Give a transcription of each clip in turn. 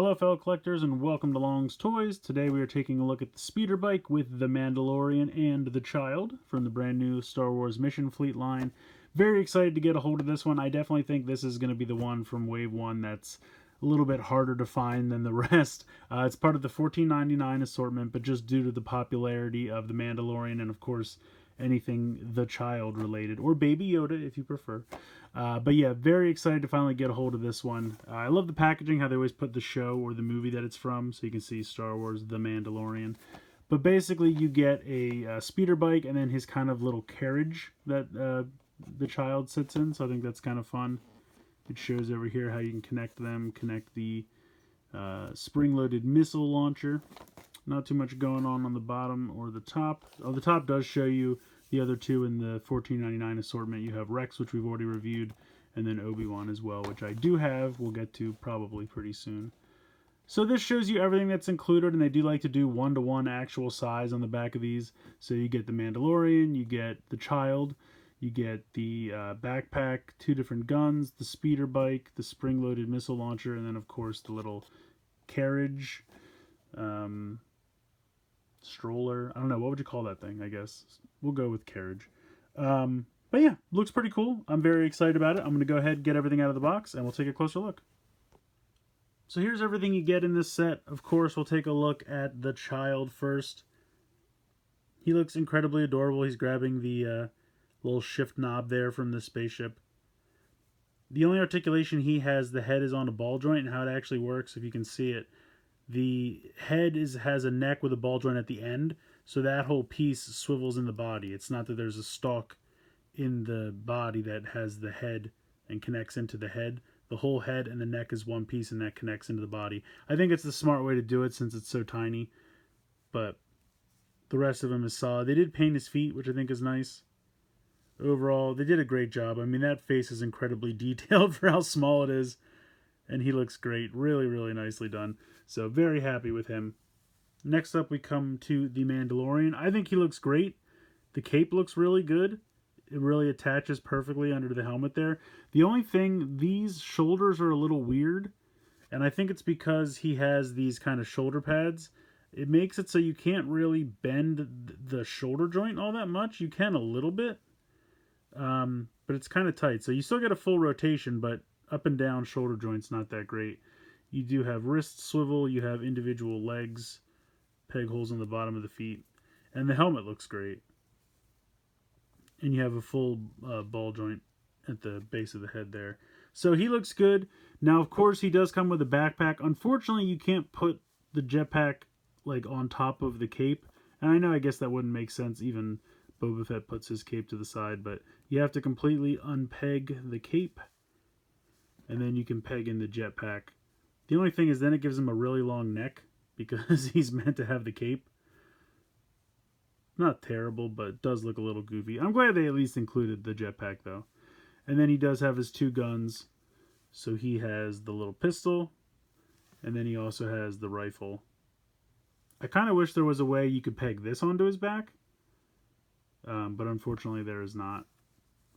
Hello fellow collectors and welcome to Long's Toys. Today we are taking a look at the speeder bike with the Mandalorian and the Child from the brand new Star Wars Mission Fleet line. Very excited to get a hold of this one. I definitely think this is going to be the one from Wave 1 that's a little bit harder to find than the rest. It's part of the $14.99 assortment, but just due to the popularity of the Mandalorian and of course anything the Child related, or Baby Yoda if you prefer. But yeah, very excited to finally get a hold of this one. I love the packaging, how they always put the show or the movie that it's from, so you can see Star Wars The Mandalorian. But basically you get a speeder bike and then his kind of little carriage that the Child sits in, so I think that's kind of fun. It shows over here how you can connect them, connect the spring-loaded missile launcher. Not too much going on the bottom or the top. Oh, the top does show you the other two in the $14.99 assortment. You have Rex, which we've already reviewed, and then Obi-Wan as well, which I do have. We'll get to probably pretty soon. So this shows you everything that's included, and they do like to do one-to-one actual size on the back of these. So you get the Mandalorian, you get the Child, you get the backpack, 2 different guns, the speeder bike, the spring-loaded missile launcher, and then of course the little carriage, stroller. I don't know, what would you call that thing? I guess we'll go with carriage. But yeah, looks pretty cool. I'm very excited about it. I'm going to go ahead and get everything out of the box and we'll take a closer look. So here's everything you get in this set. Of course, we'll take a look at the Child first. He looks incredibly adorable. He's grabbing the little shift knob there from the spaceship. The only articulation he has, the head is on a ball joint, and how it actually works, if you can see it, the head has a neck with a ball joint at the end, so that whole piece swivels in the body. It's not that there's a stalk in the body that has the head and connects into the head. The whole head and the neck is one piece, and that connects into the body. I think it's the smart way to do it since it's so tiny, but the rest of him is solid. They did paint his feet, which I think is nice. Overall, they did a great job. I mean, that face is incredibly detailed for how small it is, and he looks great. Really, really nicely done. So very happy with him. Next up, we come to the Mandalorian. I think he looks great. The cape looks really good. It really attaches perfectly under the helmet there. The only thing, these shoulders are a little weird, and I think it's because he has these kind of shoulder pads. It makes it so you can't really bend the shoulder joint all that much. You can a little bit, but it's kind of tight. So you still get a full rotation, but up and down shoulder joint's not that great. You do have wrist swivel, you have individual legs, peg holes on the bottom of the feet, and the helmet looks great. And you have a full ball joint at the base of the head there. So he looks good. Now, of course, he does come with a backpack. Unfortunately, you can't put the jetpack like on top of the cape. And I know, I guess that wouldn't make sense. Even Boba Fett puts his cape to the side, but you have to completely unpeg the cape, and then you can peg in the jetpack. The only thing is then it gives him a really long neck because he's meant to have the cape. Not terrible, but it does look a little goofy. I'm glad they at least included the jetpack though. And then he does have his 2 guns. So he has the little pistol, and then he also has the rifle. I kind of wish there was a way you could peg this onto his back, but unfortunately there is not.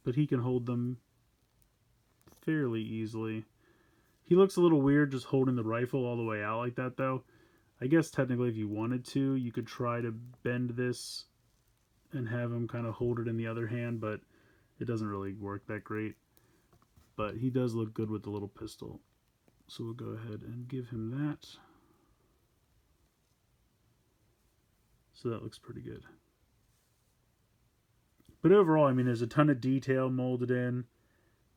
But he can hold them fairly easily. He looks a little weird just holding the rifle all the way out like that though. I guess technically if you wanted to, you could try to bend this and have him kind of hold it in the other hand, but it doesn't really work that great. But he does look good with the little pistol. So we'll go ahead and give him that. So that looks pretty good. But overall, I mean, there's a ton of detail molded in.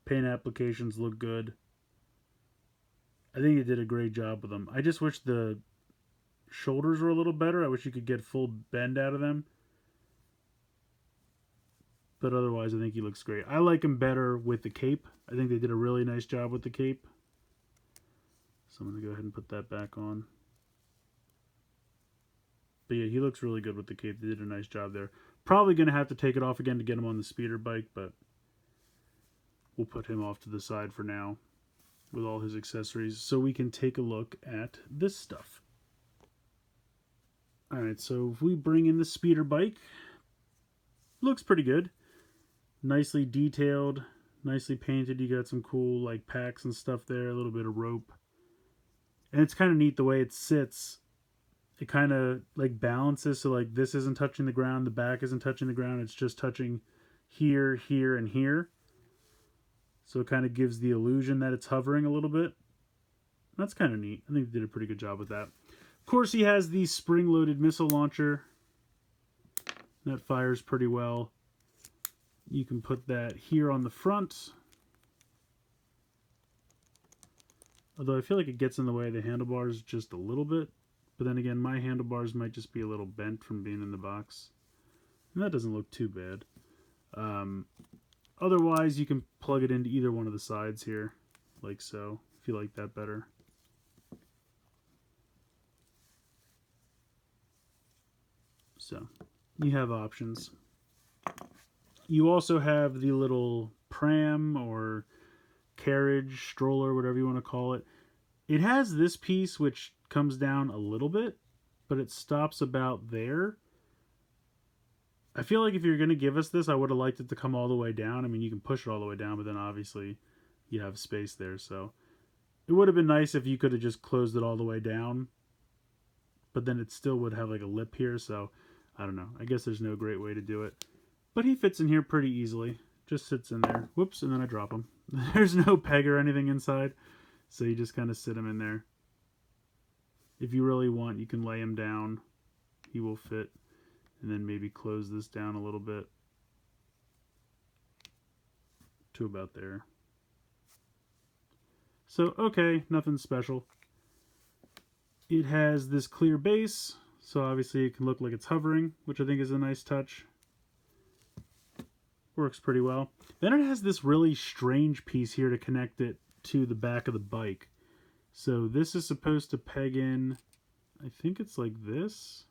Paint applications look good. I think they did a great job with them. I just wish the shoulders were a little better. I wish you could get full bend out of them. But otherwise, I think he looks great. I like him better with the cape. I think they did a really nice job with the cape. So I'm going to go ahead and put that back on. But yeah, he looks really good with the cape. They did a nice job there. Probably going to have to take it off again to get him on the speeder bike, but we'll put him off to the side for now with all his accessories so we can take a look at this stuff. Alright, so if we bring in the speeder bike, looks pretty good. Nicely detailed, nicely painted. You got some cool like packs and stuff there, a little bit of rope. And it's kind of neat the way it sits. It kind of like balances, so like this isn't touching the ground, the back isn't touching the ground, it's just touching here, here, and here. So it kind of gives the illusion that it's hovering a little bit. That's kind of neat. I think they did a pretty good job with that. Of course, he has the spring-loaded missile launcher. That fires pretty well. You can put that here on the front. Although I feel like it gets in the way of the handlebars just a little bit. But then again, my handlebars might just be a little bent from being in the box. And that doesn't look too bad. Otherwise, you can plug it into either one of the sides here, like so, if you like that better. So, you have options. You also have the little pram or carriage, stroller, whatever you want to call it. It has this piece which comes down a little bit, but it stops about there. I feel like if you're going to give us this, I would have liked it to come all the way down. I mean, you can push it all the way down, but then obviously you have space there. So it would have been nice if you could have just closed it all the way down, but then it still would have like a lip here. So I don't know. I guess there's no great way to do it, but he fits in here pretty easily. Just sits in there. Whoops. And then I drop him. There's no peg or anything inside. So you just kind of sit him in there. If you really want, you can lay him down. He will fit. And then maybe close this down a little bit to about there. So, okay, nothing special. It has this clear base, so obviously it can look like it's hovering, which I think is a nice touch. Works pretty well. Then it has this really strange piece here to connect it to the back of the bike. So this is supposed to peg in, I think it's like this.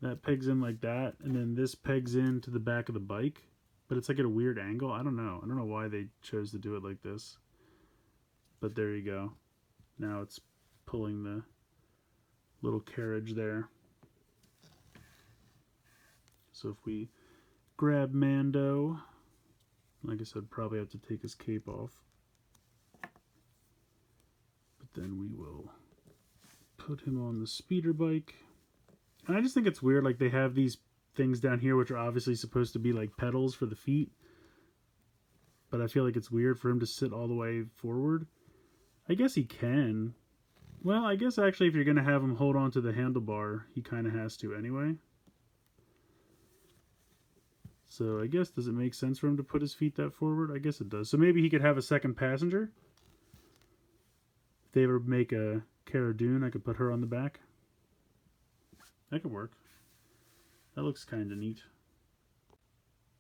That pegs in like that, and then this pegs in to the back of the bike, but it's like at a weird angle. I don't know why they chose to do it like this, but there you go. Now it's pulling the little carriage there. So if we grab Mando, like I said, probably have to take his cape off, but then we will put him on the speeder bike. And I just think it's weird, like they have these things down here which are obviously supposed to be like pedals for the feet. But I feel like it's weird for him to sit all the way forward. I guess he can. Well, I guess actually if you're going to have him hold on to the handlebar, he kind of has to anyway. So I guess, does it make sense for him to put his feet that forward? I guess it does. So maybe he could have a second passenger. If they ever make a Cara Dune, I could put her on the back. That could work. That looks kind of neat.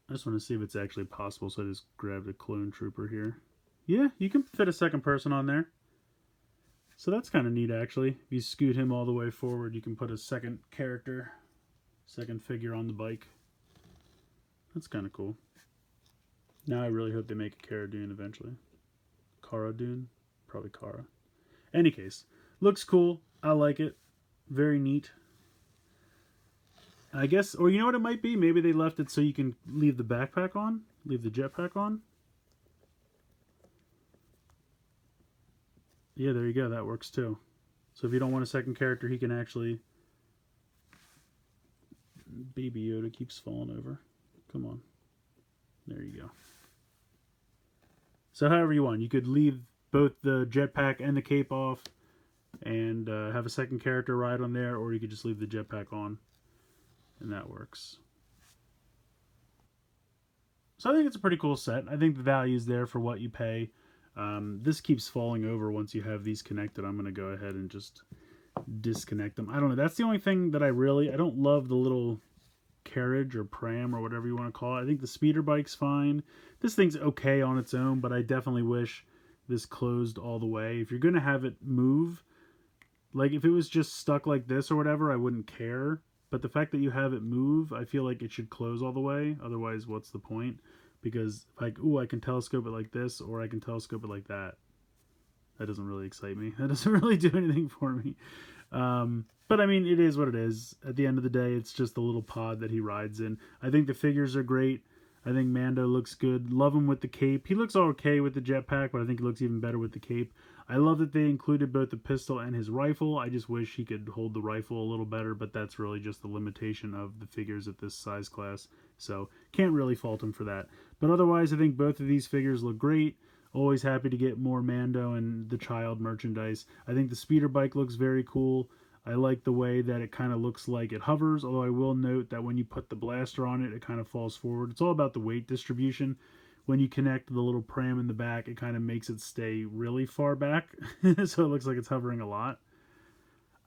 I just want to see if it's actually possible, so I just grabbed a clone trooper here. Yeah, you can fit a second person on there. So that's kind of neat, actually. If you scoot him all the way forward, you can put a second character, second figure on the bike. That's kind of cool. Now I really hope they make a Cara Dune eventually. Cara Dune? Probably Cara. Any case, looks cool. I like it. Very neat. I guess, or you know what it might be? Maybe they left it so you can leave the backpack on, leave the jetpack on. Yeah, there you go. That works too. So if you don't want a second character, he can actually... Baby Yoda keeps falling over. Come on. There you go. So however you want. You could leave both the jetpack and the cape off and have a second character ride on there, or you could just leave the jetpack on. And that works. So I think it's a pretty cool set. I think the value is there for what you pay. This keeps falling over once you have these connected. I'm going to go ahead and just disconnect them. I don't know. That's the only thing that I don't love the little carriage or pram or whatever you want to call it. I think the speeder bike's fine. This thing's okay on its own, but I definitely wish this closed all the way. If you're going to have it move, like if it was just stuck like this or whatever, I wouldn't care. But the fact that you have it move, I feel like it should close all the way. Otherwise, what's the point? Because, like, ooh, I can telescope it like this, or I can telescope it like that. That doesn't really excite me. That doesn't really do anything for me. But, I mean, it is what it is. At the end of the day, it's just a little pod that he rides in. I think the figures are great. I think Mando looks good. Love him with the cape. He looks okay with the jetpack, but I think he looks even better with the cape. I love that they included both the pistol and his rifle. I just wish he could hold the rifle a little better, but that's really just the limitation of the figures at this size class. So can't really fault him for that. But otherwise, I think both of these figures look great. Always happy to get more Mando and the child merchandise. I think the speeder bike looks very cool. I like the way that it kind of looks like it hovers, although I will note that when you put the blaster on it, it kind of falls forward. It's all about the weight distribution. When you connect the little pram in the back, it kind of makes it stay really far back, so it looks like it's hovering a lot.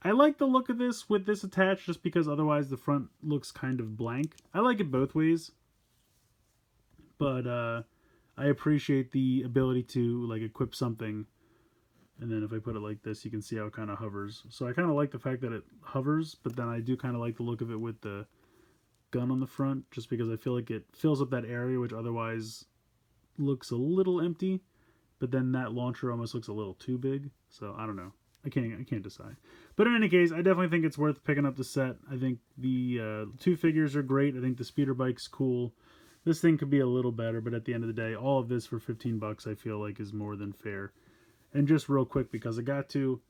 I like the look of this with this attached just because otherwise the front looks kind of blank. I like it both ways, but I appreciate the ability to like equip something, and then if I put it like this, you can see how it kind of hovers. So I kind of like the fact that it hovers, but then I do kind of like the look of it with the gun on the front, just because I feel like it fills up that area which otherwise looks a little empty, but then that launcher almost looks a little too big. So I don't know. I can't decide. But in any case, I definitely think it's worth picking up the set. I think the two figures are great. I think the speeder bike's cool. This thing could be a little better, but at the end of the day, all of this for 15 bucks I feel like is more than fair. And just real quick, because I got to,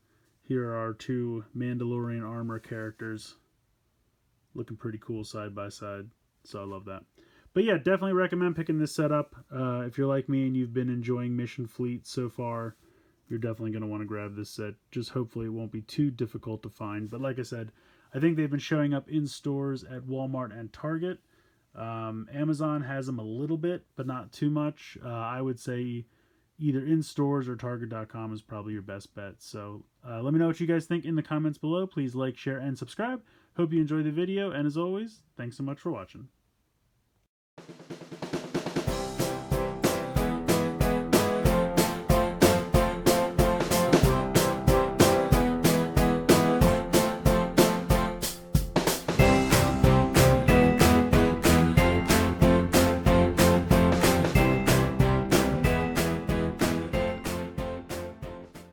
here are our two Mandalorian armor characters. Looking pretty cool side by side. So I love that. But yeah, definitely recommend picking this set up. If you're like me and you've been enjoying Mission Fleet so far, you're definitely going to want to grab this set. Just hopefully it won't be too difficult to find. But like I said, I think they've been showing up in stores at Walmart and Target. Amazon has them a little bit, but not too much. I would say either in stores or Target.com is probably your best bet. So let me know what you guys think in the comments below. Please like, share, and subscribe. Hope you enjoyed the video. And as always, thanks so much for watching.